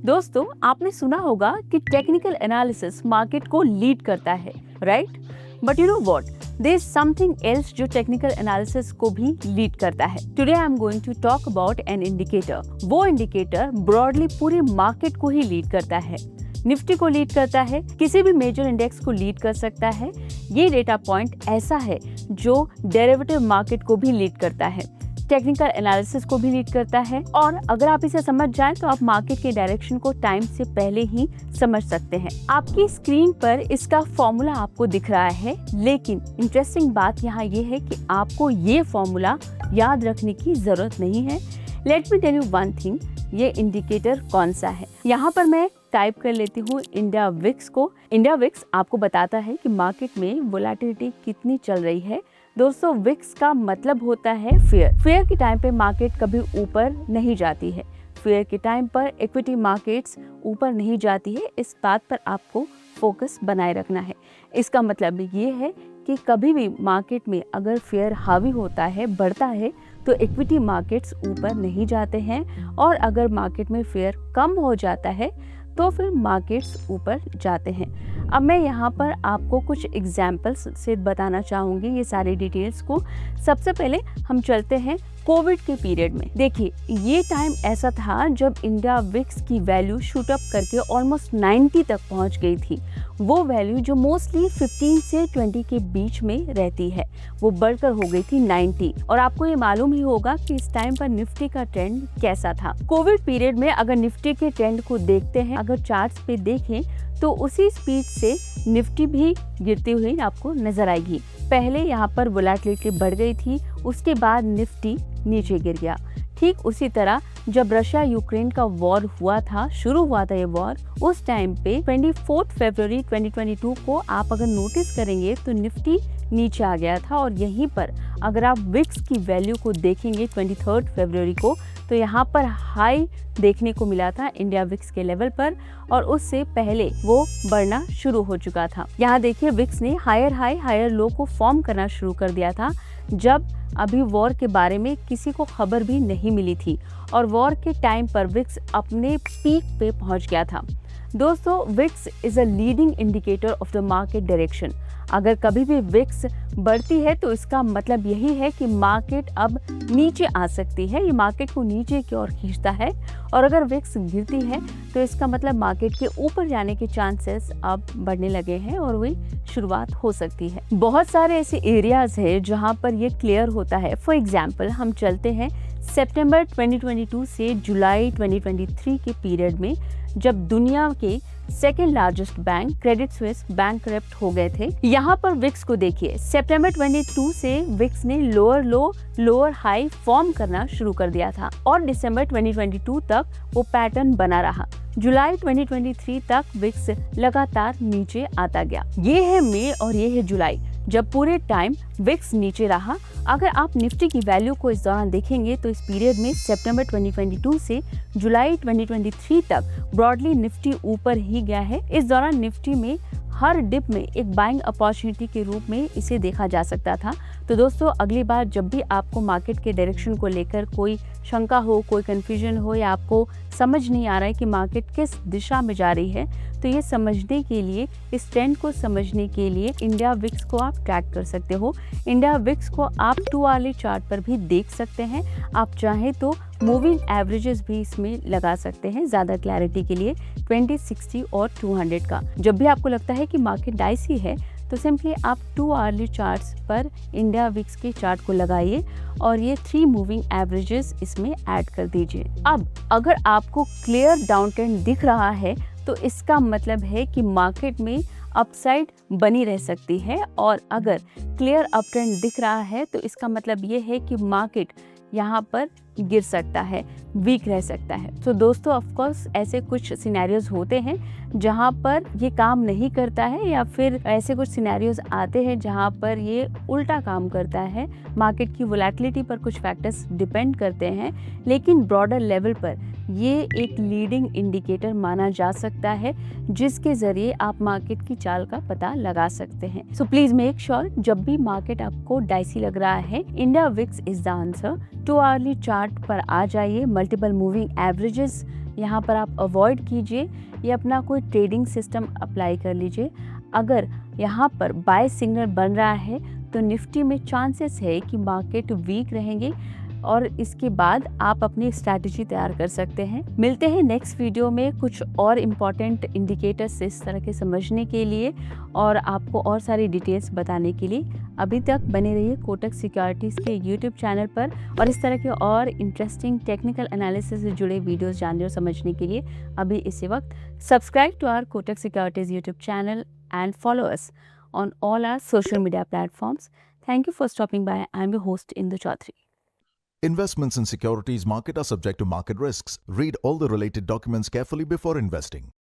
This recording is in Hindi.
दोस्तों, आपने सुना होगा कि टेक्निकल एनालिसिस मार्केट को लीड करता है, right? But you know what, there is something else जो टेक्निकल एनालिसिस को भी लीड करता है। Today I am going to talk about an indicator. वो इंडिकेटर ब्रॉडली पूरे मार्केट को ही लीड करता है। निफ्टी को लीड करता है, किसी भी मेजर इंडेक्स को लीड कर सकता है। ये डेटा पॉइंट ऐसा है जो डेरिवेटिव मार्केट को भी लीड करता है, टेक्निकल एनालिसिस को भी लीड करता है। और अगर आप इसे समझ जाएं तो आप मार्केट के डायरेक्शन को टाइम से पहले ही समझ सकते हैं। आपकी स्क्रीन पर इसका फॉर्मूला आपको दिख रहा है, लेकिन इंटरेस्टिंग बात यहाँ ये है कि आपको ये फॉर्मूला याद रखने की जरूरत नहीं है। Let me tell you one thing, ये इंडिकेटर कौन सा है। यहाँ पर मैं टाइप कर लेती हूँ इंडिया विक्स को। इंडिया विक्स आपको बताता है कि मार्केट में वोलेटिलिटी कितनी चल रही है। दोस्तों, विक्स का मतलब होता है फेयर। फेयर के टाइम पे मार्केट कभी ऊपर नहीं जाती है। फेयर के टाइम पर इक्विटी मार्केट्स ऊपर नहीं जाती है। इस बात पर आपको फोकस बनाए रखना है। इसका मतलब ये है कि कभी भी मार्केट में अगर फेयर हावी होता है, बढ़ता है, तो इक्विटी मार्केट्स ऊपर नहीं जाते हैं, और अगर मार्केट में फेयर कम हो जाता है तो फिर मार्केट्स ऊपर जाते हैं। अब मैं यहाँ पर आपको कुछ एग्जाम्पल्स से बताना चाहूँगी ये सारी डिटेल्स को। सबसे पहले हम चलते हैं कोविड के पीरियड में। देखिए, ये टाइम ऐसा था जब इंडिया विक्स की वैल्यू शूट अप करके ऑलमोस्ट 90 तक पहुँच गई थी। वो वैल्यू जो मोस्टली 15 से 20 के बीच में रहती है, वो बढ़कर हो गई थी 90। और आपको ये मालूम ही होगा कि इस टाइम पर निफ्टी का ट्रेंड कैसा था। कोविड पीरियड में अगर निफ्टी के ट्रेंड को देखते हैं, अगर चार्ट्स पे देखें तो उसी स्पीड से निफ्टी भी गिरती हुई आपको नजर आएगी। पहले यहाँ पर वोलेटिलिटी बढ़ गई थी, उसके बाद निफ्टी नीचे गिर गया। ठीक उसी तरह जब रशिया यूक्रेन का वॉर हुआ था, शुरू हुआ था ये वॉर, उस टाइम पे 24 फरवरी 2022 को आप अगर नोटिस करेंगे तो निफ्टी नीचे आ गया था। और यहीं पर अगर आप विक्स की वैल्यू को देखेंगे 23 फरवरी को, तो यहाँ पर हाई देखने को मिला था इंडिया विक्स के लेवल पर, और उससे पहले वो बढ़ना शुरू हो चुका था। यहाँ देखिए, विक्स ने हायर हाई हायर लो को फॉर्म करना शुरू कर दिया था जब अभी वॉर के बारे में किसी को खबर भी नहीं मिली थी, और वॉर के टाइम पर विक्स अपने पीक पे पहुंच गया था। दोस्तों, VIX is a leading indicator of the market direction. अगर कभी भी विक्स बढ़ती है तो इसका मतलब यही है कि मार्केट अब नीचे आ सकती है, ये मार्केट को नीचे की ओर खींचता है। और अगर विक्स गिरती है तो इसका मतलब मार्केट के ऊपर जाने के चांसेस अब बढ़ने लगे हैं और वही शुरुआत हो सकती है। बहुत सारे ऐसे एरियाज हैं जहां पर ये क्लियर होता है। फॉर एग्जाम्पल, हम चलते हैं सितंबर 2022 से जुलाई 2023 के पीरियड में, जब दुनिया के second largest bank Credit Suisse bankrupt हो गए थे। यहाँ पर विक्स को देखिए, सितंबर 22 से विक्स ने लोअर लो लोअर हाई फॉर्म करना शुरू कर दिया था, और दिसंबर 2022 तक वो पैटर्न बना रहा। जुलाई 2023 तक विक्स लगातार नीचे आता गया। ये है मई और ये है जुलाई, जब पूरे टाइम विक्स नीचे रहा। अगर आप निफ्टी की वैल्यू को इस दौरान देखेंगे तो इस पीरियड में सितंबर 2022 से जुलाई 2023 तक ब्रॉडली निफ्टी ऊपर ही गया है। इस दौरान निफ्टी में हर डिप में एक बाइंग अपॉर्चुनिटी के रूप में इसे देखा जा सकता था। तो दोस्तों, अगली बार जब भी आपको मार्केट के डायरेक्शन को लेकर कोई शंका हो, कोई कंफ्यूजन हो, या आपको समझ नहीं आ रहा है कि मार्केट किस दिशा में जा रही है, तो ये समझने के लिए, इस ट्रेंड को समझने के लिए इंडिया विक्स को आप ट्रैक कर सकते हो। इंडिया विक्स को आप 2 आवर्ली चार्ट पर भी देख सकते हैं। आप चाहें तो मूविंग एवरेजेस भी इसमें लगा सकते हैं ज़्यादा क्लैरिटी के लिए, 20, 60 और 200 का। जब भी आपको लगता है कि मार्केट डाइसी है तो सिंपली आप 2 आवर्ली चार्ट्स पर इंडिया विक्स के चार्ट को लगाइए और ये 3 मूविंग एवरेजेस इसमें ऐड कर दीजिए। अब अगर आपको क्लियर डाउन ट्रेंड दिख रहा है तो इसका मतलब है कि मार्केट में अपसाइड बनी रह सकती है, और अगर क्लियर अप ट्रेंड दिख रहा है तो इसका मतलब ये है कि मार्केट यहाँ पर गिर सकता है, वीक रह सकता है। तो दोस्तों, ऑफ कोर्स ऐसे कुछ सिनेरियोज होते हैं जहाँ पर ये काम नहीं करता है, या फिर ऐसे कुछ सिनेरियोज आते हैं जहाँ पर ये उल्टा काम करता है। मार्केट की वोलेटिलिटी पर कुछ फैक्टर्स डिपेंड करते हैं, लेकिन ब्रॉडर लेवल पर ये एक लीडिंग इंडिकेटर माना जा सकता है जिसके जरिए आप मार्केट की चाल का पता लगा सकते हैं। सो प्लीज मेक श्योर, जब भी मार्केट आपको डाइसी लग रहा है, India VIX is the answer. 2 hourly chart पर आ जाइए, मल्टीपल मूविंग एवरेजेस यहाँ पर आप अवॉइड कीजिए या अपना कोई ट्रेडिंग सिस्टम अप्लाई कर लीजिए। अगर यहाँ पर बाय सिग्नल बन रहा है तो निफ्टी में चांसेस है कि मार्केट वीक रहेंगे और इसके बाद आप अपनी स्ट्रैटेजी तैयार कर सकते हैं। मिलते हैं नेक्स्ट वीडियो में कुछ और इम्पॉर्टेंट इंडिकेटर्स इस तरह के समझने के लिए और आपको और सारी डिटेल्स बताने के लिए। अभी तक बने रहिए कोटक सिक्योरिटीज़ के यूट्यूब चैनल पर और इस तरह के और इंटरेस्टिंग टेक्निकल एनालिसिस से जुड़े वीडियोस जानने और समझने के लिए अभी इसी वक्त subscribe to our Kotak securities YouTube channel and follow us on all our social media platforms. Thank you for stopping by. I'm your host, Indu Chaudhary. Investments in securities market are subject to market risks. Read all the related documents carefully before investing.